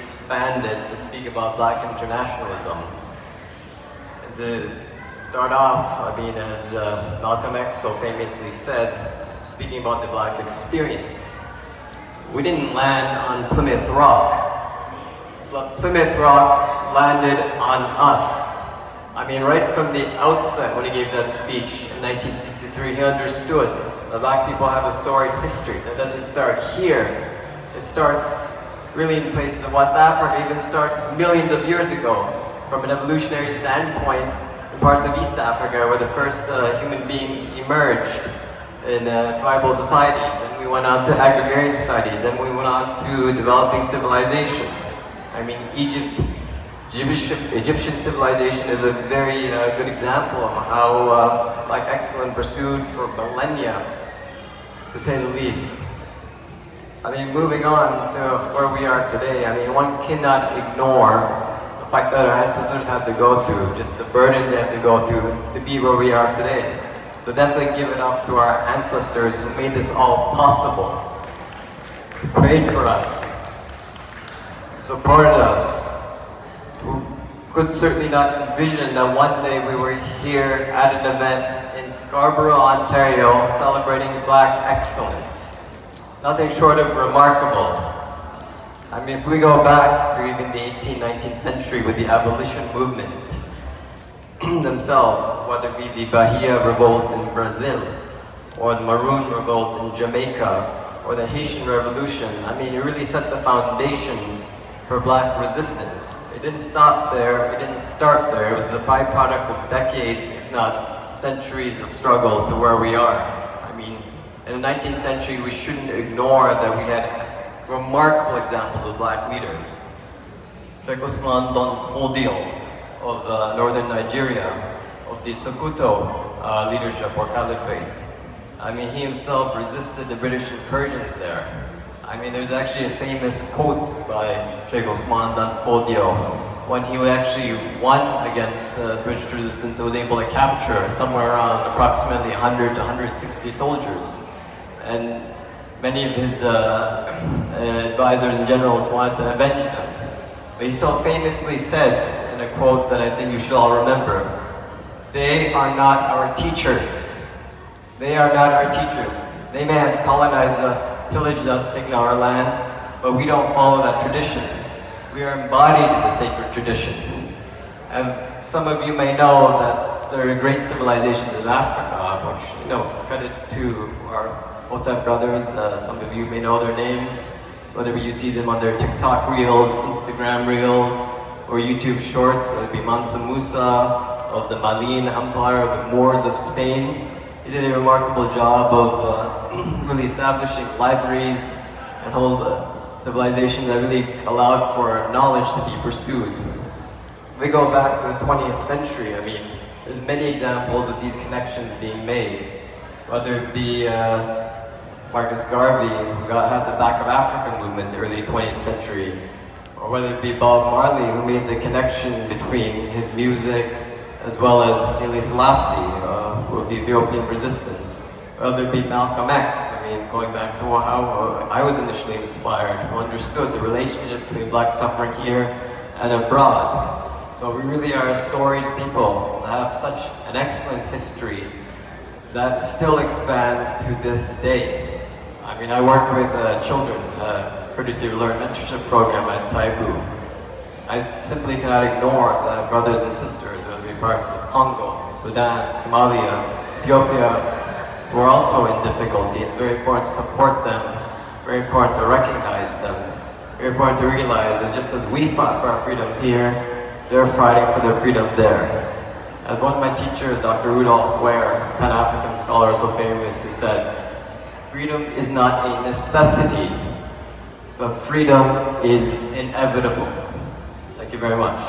expanded to speak about Black internationalism. And to start off, I mean, as Malcolm X so famously said, speaking about the Black experience, we didn't land on Plymouth Rock. Plymouth Rock landed on us. I mean, right from the outset when he gave that speech in 1963, he understood that Black people have a storied history that doesn't start here. It starts really in places of West Africa, it even starts millions of years ago from an evolutionary standpoint in parts of East Africa where the first human beings emerged in tribal societies, and we went on to agrarian societies, and we went on to developing civilization. I mean, Egyptian civilization is a very good example of how Black excellence pursued for millennia, to say the least. I mean, moving on to where we are today, I mean, one cannot ignore the fact that our ancestors had to go through, just the burdens they had to go through to be where we are today. So definitely give it up to our ancestors who made this all possible, who prayed for us, supported us, who could certainly not envision that one day we were here at an event in Scarborough, Ontario, celebrating Black excellence. Nothing short of remarkable. I mean, if we go back to even the 18th, 19th century with the abolition movement themselves, whether it be the Bahia revolt in Brazil, or the Maroon revolt in Jamaica, or the Haitian Revolution, I mean, it really set the foundations for Black resistance. It didn't stop there, it didn't start there, it was a byproduct of decades, if not centuries of struggle to where we are. I mean, in the 19th century, we shouldn't ignore that we had remarkable examples of Black leaders. Like Usman Don Fodio of northern Nigeria, of the Sokoto leadership or caliphate. I mean, he himself resisted the British incursions there. I mean, there's actually a famous quote by Sheikh Usman Dan Fodio when he actually won against British resistance and was able to capture somewhere around approximately 100 to 160 soldiers. And many of his advisors and generals wanted to avenge them. But he so famously said in a quote that I think you should all remember, "They are not our teachers. They are not our teachers. They may have colonized us, pillaged us, taken our land, but we don't follow that tradition. We are embodied in the sacred tradition." And some of you may know that there are great civilizations in Africa, which, you know, credit to our Otep brothers. Some of you may know their names, whether you see them on their TikTok reels, Instagram reels, or YouTube shorts, whether it be Mansa Musa of the Malian Empire, or the Moors of Spain. He did a remarkable job of really establishing libraries and whole civilizations that really allowed for knowledge to be pursued. If we go back to the 20th century, I mean, there's many examples of these connections being made. Whether it be Marcus Garvey, who had the Back of Africa movement in the early 20th century, or whether it be Bob Marley, who made the connection between his music as well as Haile Selassie, of the Ethiopian resistance. Whether it be Malcolm X, I mean, going back to how I was initially inspired, who understood the relationship between Black suffering here and abroad. So we really are a storied people that have such an excellent history that still expands to this day. I mean, I work with children, courtesy of Learn Mentorship program at Taibu. I simply cannot ignore the brothers and sisters, whether it be parts of Congo, Sudan, Somalia, Ethiopia, who are also in difficulty. It's very important to support them, very important to recognize them, very important to realize that just as we fought for our freedoms here, they're fighting for their freedom there. As one of my teachers, Dr. Rudolph Ware, Pan-African scholar, so famously said, "Freedom is not a necessity, but freedom is inevitable." Thank you very much.